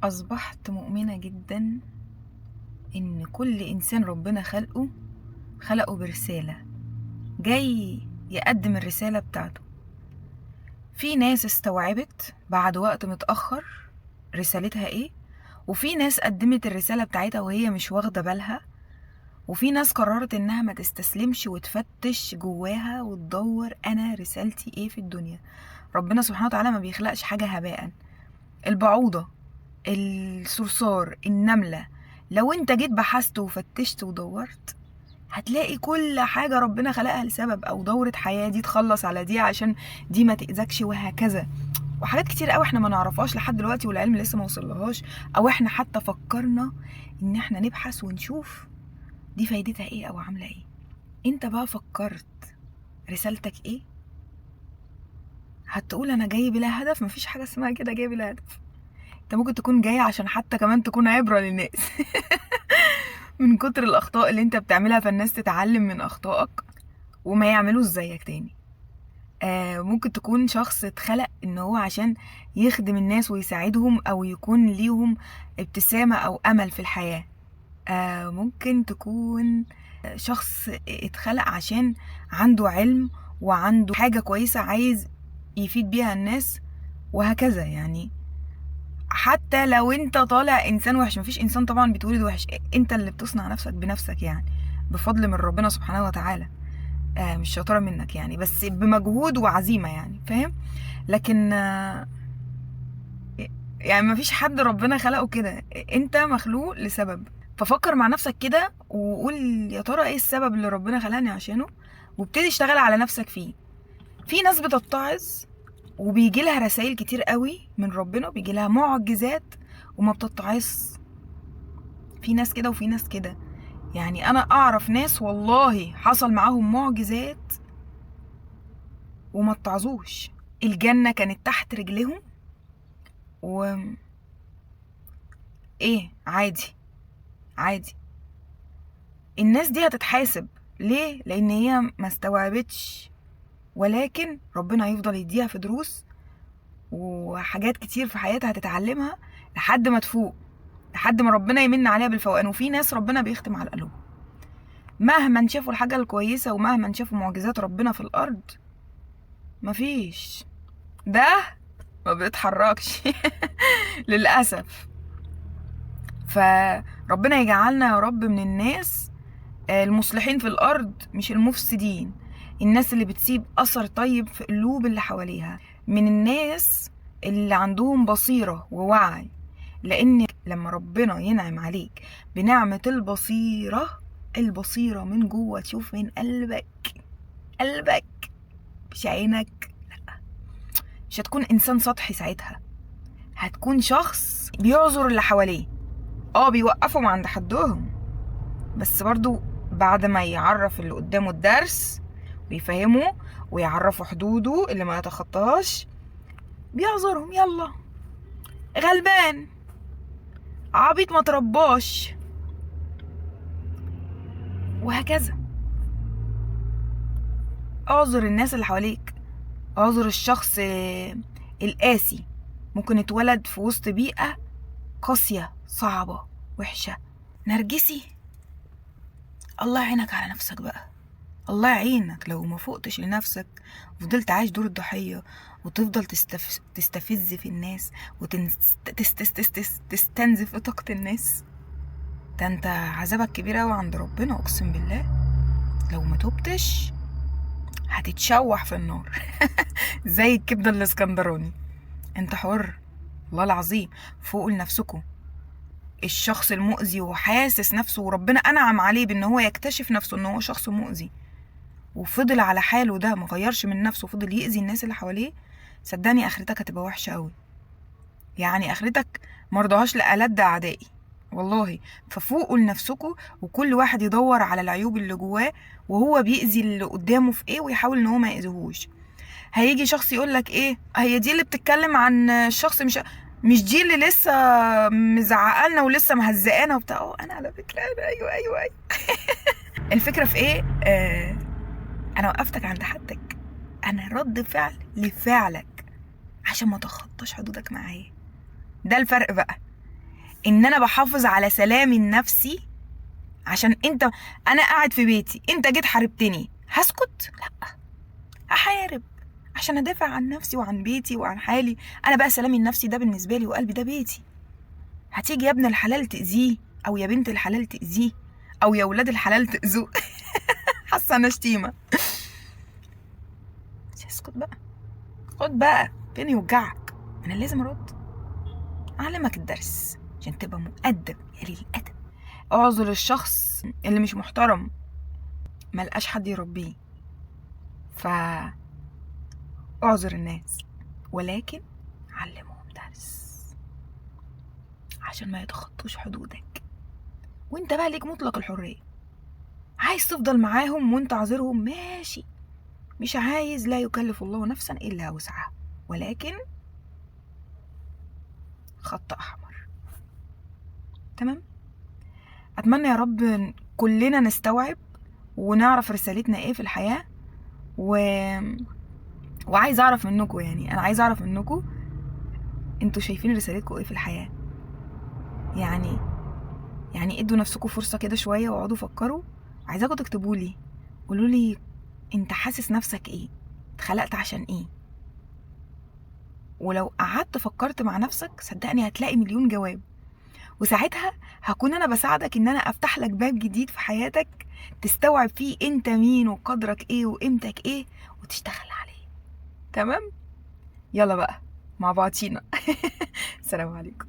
أصبحت مؤمنة جدا إن كل إنسان ربنا خلقه برسالة، جاي يقدم الرسالة بتاعته. في ناس استوعبت بعد وقت متأخر رسالتها إيه، وفي ناس قدمت الرسالة بتاعتها وهي مش واخدة بالها، وفي ناس قررت إنها ما تستسلمش وتفتش جواها وتدور أنا رسالتي إيه في الدنيا. ربنا سبحانه وتعالى ما بيخلقش حاجة هباء. البعوضة، الصرصار، النملة، لو انت جيت بحثت وفتشت ودورت هتلاقي كل حاجة ربنا خلقها لسبب، او دورة حياة دي تخلص على دي عشان دي ما تأذكش، وهكذا. وحاجات كتير قوي احنا ما نعرفهاش لحد دلوقتي، والعلم لسه ما وصلهاش، او احنا حتى فكرنا ان احنا نبحث ونشوف دي فايدتها ايه او عاملة ايه. انت بقى فكرت رسالتك ايه؟ هتقول انا جاي بلا هدف؟ مفيش حاجة اسمها كده جاي بلا هدف. انت ممكن تكون جاي عشان حتى كمان تكون عبرة للناس من كتر الأخطاء اللي انت بتعملها، فالناس تتعلم من أخطائك وما يعملوش زيك تاني. ممكن تكون شخص اتخلق ان هو عشان يخدم الناس ويساعدهم، او يكون ليهم ابتسامة او امل في الحياة. ممكن تكون شخص اتخلق عشان عنده علم وعنده حاجة كويسة عايز يفيد بيها الناس، وهكذا يعني. حتى لو انت طالع انسان وحش، مفيش انسان طبعا بيتولد وحش، انت اللي بتصنع نفسك بنفسك يعني، بفضل من ربنا سبحانه وتعالى. مش شاطرة منك يعني، بس بمجهود وعزيمة يعني، فاهم؟ لكن يعني مفيش حد ربنا خلقه كده، انت مخلوق لسبب. ففكر مع نفسك كده وقول يا ترى ايه السبب اللي ربنا خلقني عشانه، وابتدي اشتغل على نفسك فيه. في ناس بتتعظ وبيجي لها رسائل كتير قوي من ربنا، وبيجي لها معجزات وما بتتعظ. في ناس كده وفي ناس كده. يعني انا اعرف ناس والله حصل معاهم معجزات وما اتعظوش، الجنة كانت تحت رجلهم، و ايه، عادي عادي. الناس دي هتتحاسب ليه؟ لان هي ما استوعبتش، ولكن ربنا هيفضل يديها في دروس وحاجات كتير في حياتها هتتعلمها لحد ما تفوق، لحد ما ربنا يمن عليها بالفوقان. وفي ناس ربنا بيختم على القلوب مهما شافوا الحاجة الكويسة ومهما شافوا معجزات ربنا في الأرض، مفيش، ده ما بيتحركش للأسف. فربنا يجعلنا يا رب من الناس المصلحين في الأرض، مش المفسدين، الناس اللي بتسيب أثر طيب في قلوب اللي حواليها، من الناس اللي عندهم بصيرة ووعي. لأن لما ربنا ينعم عليك بنعمة البصيرة من جوه، تشوف من قلبك مش عينك، مش هتكون إنسان سطحي ساعتها، هتكون شخص بيعذر اللي حواليه. بيوقفهم عند حدهم، بس برضو بعد ما يعرف اللي قدامه الدرس ويفهمه ويعرفه حدوده اللي ما يتخطاهاش، بيعذرهم. يلا، غلبان، عبيط، ما ترباش، وهكذا. اعذر الناس اللي حواليك، اعذر الشخص القاسي، ممكن اتولد في وسط بيئة قاسية صعبة وحشة، نرجسي. الله يعينك على نفسك بقى، الله يعينك لو ما فوقتش لنفسك وفضلت عايش دور الضحية، وتفضل تستفز في الناس وتستنزف طاقة الناس. ده انت عذابك كبير اوي عند ربنا، اقسم بالله لو ما توبتش هتتشوح في النار زي الكبدة الاسكندراني. انت حر، والله العظيم. فوقوا لنفسكم. الشخص المؤذي وحاسس نفسه وربنا انعم عليه بان هو يكتشف نفسه ان هو شخص مؤذي، وفضل على حاله، ده مغيرش من نفسه وفضل يأذي الناس اللي حواليه، صدقني اخرتك هتبقى وحشة قوي. يعني اخرتك مرضهاش لألد اعدائي والله. ففوقوا لنفسكم، وكل واحد يدور على العيوب اللي جواه وهو بيأذي اللي قدامه في ايه، ويحاول ان هو ما يأذيهوش. هيجي شخص يقولك ايه، هي دي اللي بتتكلم عن الشخص، مش دي اللي لسه مزعقالنا ولسه مهزقانا وبتاع. انا على فكرة أنا ايوه. الفكرة في ايه؟ انا وقفتك عند حدك، انا رد فعل لفعلك عشان ما تخطاش حدودك معايا. ده الفرق بقى. ان انا بحافظ على سلامي النفسي عشان انا قاعد في بيتي، انت جيت حاربتني، هسكت؟ لا، هحارب عشان ادافع عن نفسي وعن بيتي وعن حالي. انا بقى سلامي النفسي ده بالنسبه لي وقلبي ده بيتي. هتيجي يا ابن الحلال تاذيه، او يا بنت الحلال تاذيه، او يا ولاد الحلال تاذوه حاسه انا شتيمه. اسكت بقى، خد بقى فين يوجعك. انا لازم ارد، اعلمك الدرس عشان تبقى مؤدب يا قليل الادب. اعذر الشخص اللي مش محترم، ملقاش حد يربيه، اعذر الناس، ولكن علمهم درس عشان ما يتخطوش حدودك. وانت بقى ليك مطلق الحرية، عايز تفضل معاهم وانت عذرهم ماشي، مش عايز لا يكلف الله نفسا الا وسعها، ولكن خط احمر. تمام؟ اتمنى يا رب كلنا نستوعب ونعرف رسالتنا ايه في الحياة. وعايز اعرف منكم، يعني انا عايز اعرف منكم انتوا شايفين رسالتكم ايه في الحياة. يعني ادوا نفسكم فرصة كده شوية واقعدوا فكروا. عايزاكم تكتبوا لي، قولوا لي انت حاسس نفسك ايه، اتخلقت عشان ايه. ولو قعدت فكرت مع نفسك صدقني هتلاقي مليون جواب، وساعتها هكون انا بساعدك ان انا افتح لك باب جديد في حياتك تستوعب فيه انت مين وقدرك ايه وقيمتك ايه وتشتغل عليه. تمام؟ يلا بقى مع بعضينا. السلام عليكم.